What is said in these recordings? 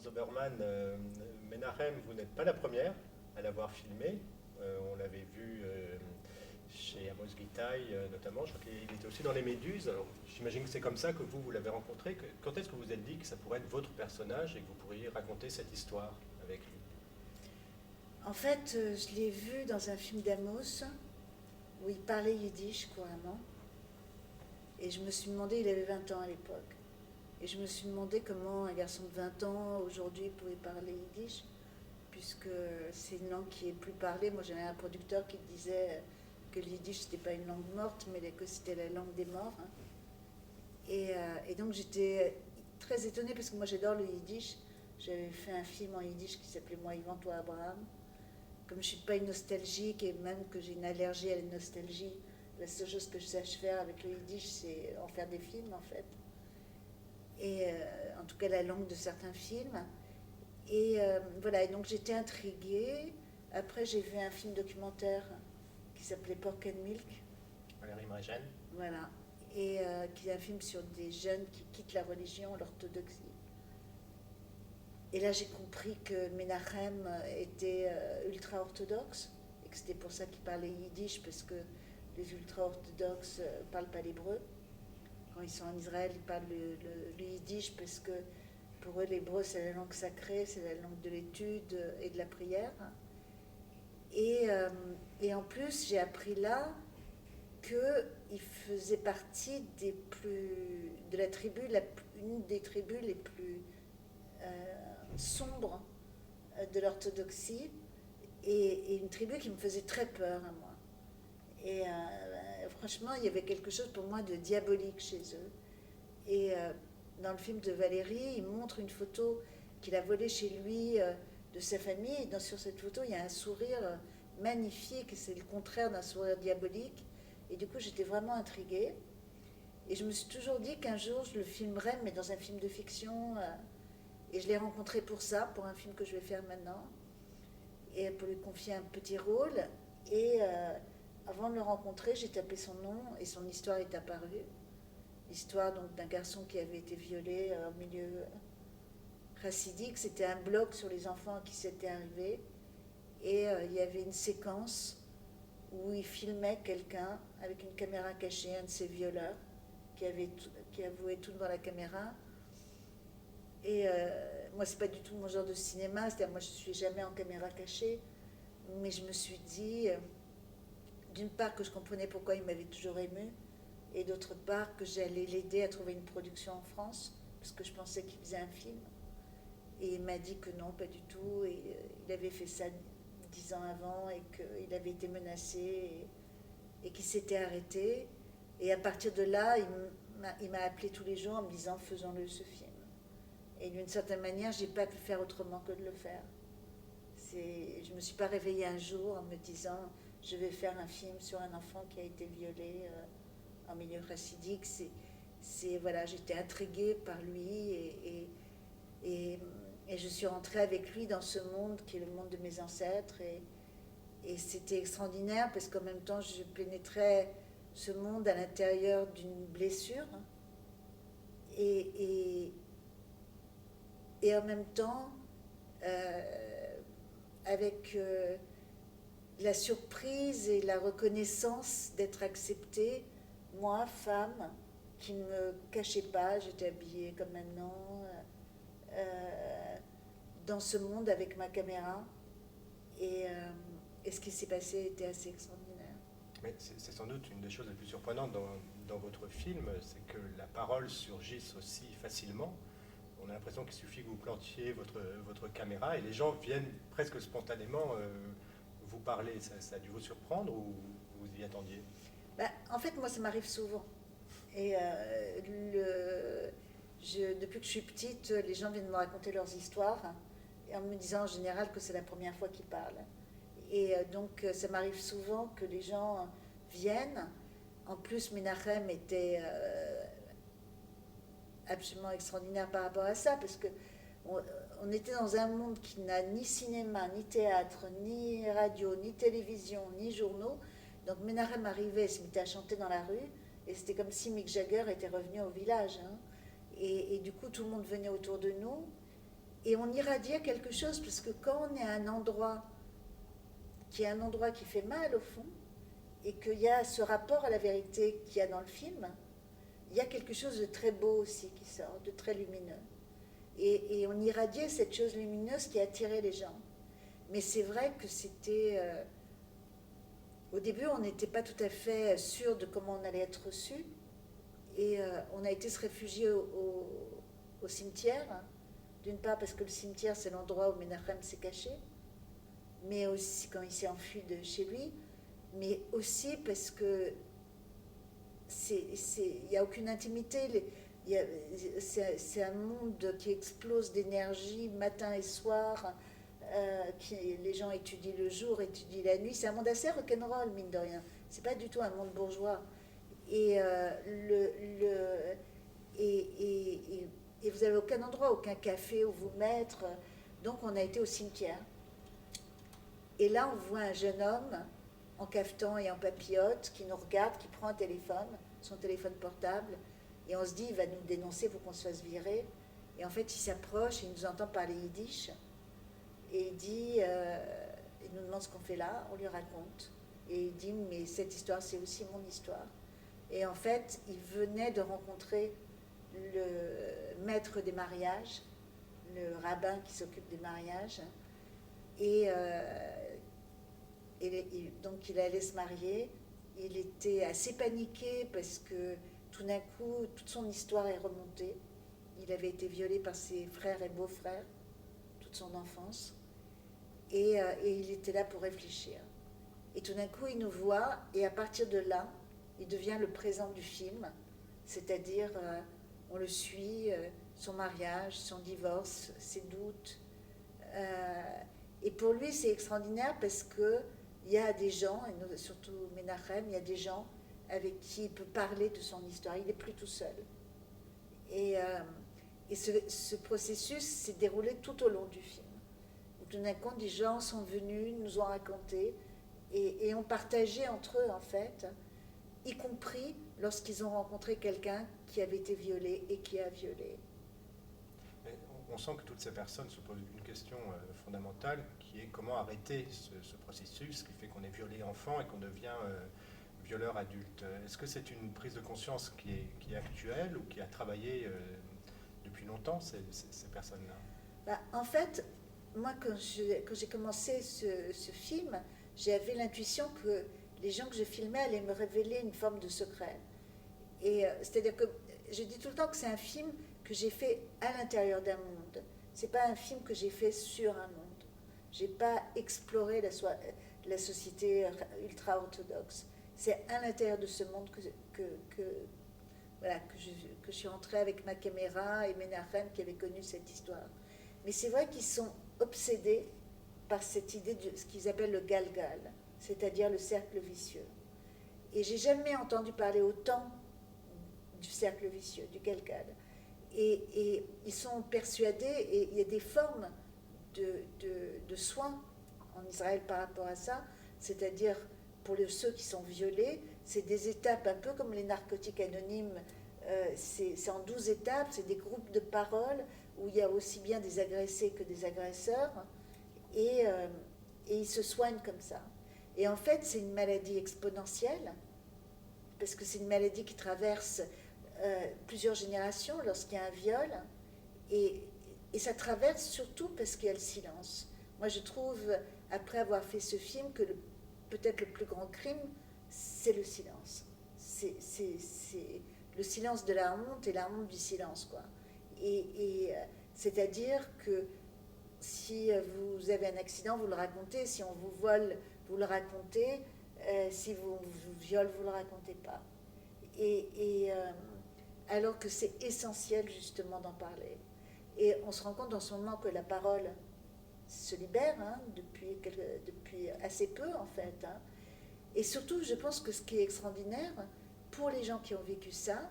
Zoberman, Menahem, vous n'êtes pas la première à l'avoir filmé. On l'avait vu chez Amos Gitaï notamment. Je crois qu'il était aussi dans Les Méduses. Alors, j'imagine que c'est comme ça que vous l'avez rencontré. Quand est-ce que vous vous êtes dit que ça pourrait être votre personnage et que vous pourriez raconter cette histoire avec lui? En fait, je l'ai vu dans un film d'Amos où il parlait yiddish couramment. Et je me suis demandé, il avait 20 ans à l'époque. Et je me suis demandé comment un garçon de 20 ans aujourd'hui pouvait parler yiddish, puisque c'est une langue qui est plus parlée. Moi, j'avais un producteur qui disait que le yiddish, c'était pas une langue morte, mais que c'était la langue des morts. Hein. Et donc, j'étais très étonnée, parce que moi, j'adore le yiddish. J'avais fait un film en yiddish qui s'appelait Moi, Yvan, toi, Abraham. Comme je ne suis pas une nostalgique, et même que j'ai une allergie à la nostalgie, la seule chose que je sache faire avec le yiddish, c'est en faire des films, en fait. Et en tout cas, la langue de certains films. Et voilà, et donc j'étais intriguée. Après, j'ai vu un film documentaire qui s'appelait Pork and Milk. Valérie Mérigène. Voilà. Et qui est un film sur des jeunes qui quittent la religion, l'orthodoxie. Et là, j'ai compris que Menachem était ultra-orthodoxe et que c'était pour ça qu'il parlait yiddish, parce que les ultra-orthodoxes ne parlent pas l'hébreu. Quand ils sont en Israël, ils parlent le yiddish parce que pour eux, l'hébreu, c'est la langue sacrée, c'est la langue de l'étude et de la prière. Et en plus, j'ai appris là qu'il faisait partie de la tribu, une des tribus les plus sombres de l'orthodoxie, et une tribu qui me faisait très peur à moi. Et franchement, il y avait quelque chose pour moi de diabolique chez eux. Et dans le film de Valérie, il montre une photo qu'il a volée chez lui de sa famille. Et sur cette photo, il y a un sourire magnifique, et c'est le contraire d'un sourire diabolique. Et du coup, j'étais vraiment intriguée. Et je me suis toujours dit qu'un jour, je le filmerais, mais dans un film de fiction. Et je l'ai rencontré pour ça, pour un film que je vais faire maintenant. Et pour lui confier un petit rôle. Et avant de le rencontrer, j'ai tapé son nom et son histoire est apparue. L'histoire donc d'un garçon qui avait été violé au milieu chassidique. C'était un blog sur les enfants qui s'était arrivé. Et il y avait une séquence où il filmait quelqu'un avec une caméra cachée, un de ses violeurs, qui avouait tout devant la caméra. Et moi, c'est pas du tout mon genre de cinéma, c'est-à-dire moi, je suis jamais en caméra cachée. Mais je me suis dit, d'une part, que je comprenais pourquoi il m'avait toujours aimé, et d'autre part, que j'allais l'aider à trouver une production en France, parce que je pensais qu'il faisait un film. Et il m'a dit que non, pas du tout, et il avait fait ça 10 ans avant, et qu'il avait été menacé, et qu'il s'était arrêté. Et à partir de là, il m'a appelé tous les jours en me disant, faisons-le ce film. Et d'une certaine manière, je n'ai pas pu faire autrement que de le faire. Je ne me suis pas réveillée un jour en me disant, je vais faire un film sur un enfant qui a été violé en milieu chassidique. Voilà, j'étais intriguée par lui, et je suis rentrée avec lui dans ce monde qui est le monde de mes ancêtres. Et c'était extraordinaire parce qu'en même temps, je pénétrais ce monde à l'intérieur d'une blessure. Et, et en même temps, avec la surprise et la reconnaissance d'être acceptée, moi, femme, qui ne me cachais pas, j'étais habillée comme maintenant, dans ce monde avec ma caméra. Et ce qui s'est passé était assez extraordinaire. Mais c'est sans doute une des choses les plus surprenantes dans votre film, c'est que la parole surgisse aussi facilement. On a l'impression qu'il suffit que vous plantiez votre caméra et les gens viennent presque spontanément vous parler. Ça a dû vous surprendre ou vous y attendiez? Bah, en fait, moi, ça m'arrive souvent. Et depuis que je suis petite, les gens viennent me raconter leurs histoires, hein, et en me disant en général que c'est la première fois qu'ils parlent. Et donc, ça m'arrive souvent que les gens viennent. En plus, Menachem était absolument extraordinaire par rapport à ça, parce que on était dans un monde qui n'a ni cinéma, ni théâtre, ni radio, ni télévision, ni journaux. Donc Menachem arrivait, se mettait à chanter dans la rue, et c'était comme si Mick Jagger était revenu au village. Hein. Et du coup, tout le monde venait autour de nous. et on irradie quelque chose, parce que quand on est à un endroit qui est un endroit qui fait mal au fond, et qu'il y a ce rapport à la vérité qu'il y a dans le film, il y a quelque chose de très beau aussi qui sort, de très lumineux. Et on irradiait cette chose lumineuse qui attirait les gens. Mais c'est vrai que c'était... au début, on n'était pas tout à fait sûr de comment on allait être reçu. Et on a été se réfugier au cimetière. D'une part parce que le cimetière, c'est l'endroit où Menachem s'est caché. Mais aussi quand il s'est enfui de chez lui. Mais aussi parce que il n'y a aucune intimité. C'est un monde qui explose d'énergie matin et soir. Les gens étudient le jour, étudient la nuit. C'est un monde assez rock'n'roll, mine de rien. C'est pas du tout un monde bourgeois. Et, et vous n'avez aucun endroit, aucun café où vous mettre. Donc on a été au cimetière. Et là, on voit un jeune homme en cafetan et en papillote qui nous regarde, qui prend un téléphone, son téléphone portable, et on se dit, il va nous dénoncer pour qu'on se fasse virer. Et en fait, il s'approche, il nous entend parler yiddish, et il dit, il nous demande ce qu'on fait là, on lui raconte. Et il dit, mais cette histoire, c'est aussi mon histoire. Et en fait, il venait de rencontrer le maître des mariages, le rabbin qui s'occupe des mariages, et donc il allait se marier. Il était assez paniqué parce que tout d'un coup, toute son histoire est remontée. Il avait été violé par ses frères et beaux-frères toute son enfance. Et il était là pour réfléchir. Et tout d'un coup, il nous voit, et à partir de là, il devient le présent du film, c'est-à-dire on le suit, son mariage, son divorce, ses doutes. Et pour lui, c'est extraordinaire parce qu'il y a des gens, et surtout Menachem, il y a des gens avec qui il peut parler de son histoire. Il n'est plus tout seul. Et ce processus s'est déroulé tout au long du film. Et tout d'un coup, des gens sont venus, nous ont raconté, et ont partagé entre eux, en fait, y compris lorsqu'ils ont rencontré quelqu'un qui avait été violé et qui a violé. On sent que toutes ces personnes se posent une question fondamentale qui est comment arrêter ce processus qui fait qu'on est violé enfant et qu'on devient violeur adulte. Est-ce que c'est une prise de conscience qui est actuelle ou qui a travaillé depuis longtemps, ces personnes-là? En fait, moi, quand j'ai commencé ce film, j'avais l'intuition que les gens que je filmais allaient me révéler une forme de secret. Et c'est-à-dire que je dis tout le temps que c'est un film que j'ai fait à l'intérieur d'un monde. C'est pas un film que j'ai fait sur un monde. J'ai pas exploré la société ultra-orthodoxe. C'est à l'intérieur de ce monde voilà, que je suis entrée avec ma caméra et Menachem qui avait connu cette histoire. Mais c'est vrai qu'ils sont obsédés par cette idée de ce qu'ils appellent le galgal, c'est-à-dire le cercle vicieux. Et j'ai jamais entendu parler autant du cercle vicieux, du galgal. Et ils sont persuadés, et il y a des formes de soins en Israël par rapport à ça, c'est-à-dire pour ceux qui sont violés, c'est des étapes un peu comme les narcotiques anonymes, c'est en 12 étapes, c'est des groupes de parole où il y a aussi bien des agressés que des agresseurs, et ils se soignent comme ça. Et en fait, c'est une maladie exponentielle, parce que c'est une maladie qui traverse plusieurs générations lorsqu'il y a un viol, et ça traverse surtout parce qu'il y a le silence. Moi, je trouve, après avoir fait ce film, que peut-être le plus grand crime, c'est le silence. C'est le silence de la honte et la honte du silence, quoi. C'est-à-dire que si vous avez un accident, vous le racontez. Si on vous vole, vous le racontez. Si vous violez, vous ne le racontez pas. Alors que c'est essentiel justement d'en parler. Et on se rend compte dans ce moment que la parole se libère depuis assez peu en fait. Et surtout, je pense que ce qui est extraordinaire pour les gens qui ont vécu ça,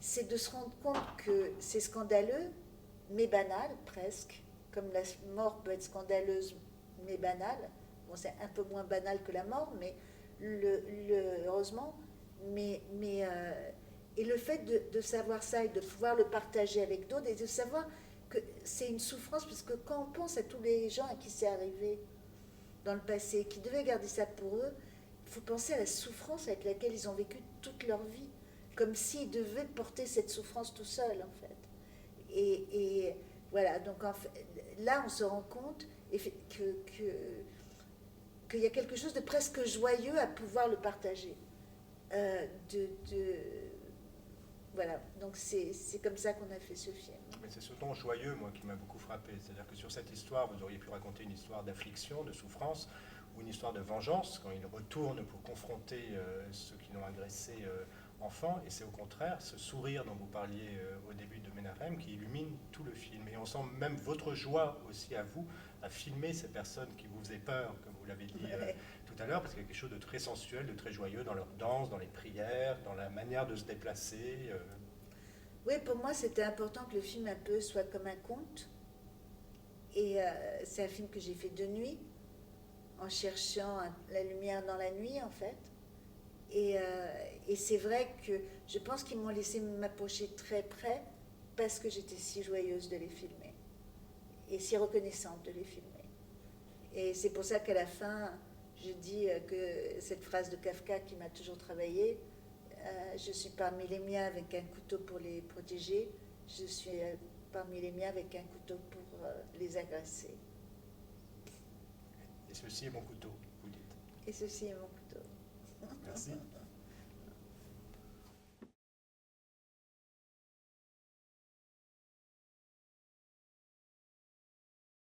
c'est de se rendre compte que c'est scandaleux, mais banal presque, comme la mort peut être scandaleuse mais banale. Bon, c'est un peu moins banal que la mort, mais heureusement. Et le fait de savoir ça et de pouvoir le partager avec d'autres et de savoir que c'est une souffrance, parce que quand on pense à tous les gens à qui c'est arrivé dans le passé, qui devaient garder ça pour eux, il faut penser à la souffrance avec laquelle ils ont vécu toute leur vie, comme s'ils devaient porter cette souffrance tout seuls, en fait. Et voilà, donc en fait, là, on se rend compte qu'il y a quelque chose de presque joyeux à pouvoir le partager. Voilà, donc c'est comme ça qu'on a fait ce film. Mais c'est ce ton joyeux, moi, qui m'a beaucoup frappé. C'est-à-dire que sur cette histoire, vous auriez pu raconter une histoire d'affliction, de souffrance, ou une histoire de vengeance, quand ils retournent pour confronter ceux qui l'ont agressé enfant. Et c'est au contraire ce sourire dont vous parliez au début de Menahem qui illumine tout le film. Et on sent même votre joie aussi à vous, à filmer ces personnes qui vous faisaient peur, comme vous l'avez dit tout à l'heure, parce qu'il y a quelque chose de très sensuel, de très joyeux dans leur danse, dans les prières, dans la manière de se déplacer. Oui, pour moi, c'était important que le film un peu soit comme un conte. Et c'est un film que j'ai fait de nuit, en cherchant la lumière dans la nuit, en fait. Et c'est vrai que je pense qu'ils m'ont laissé m'approcher très près parce que j'étais si joyeuse de les filmer et si reconnaissante de les filmer. Et c'est pour ça qu'à la fin, je dis que cette phrase de Kafka qui m'a toujours travaillé, je suis parmi les miens avec un couteau pour les protéger, je suis parmi les miens avec un couteau pour les agresser. Et ceci est mon couteau, vous dites. Et ceci est mon couteau. Merci.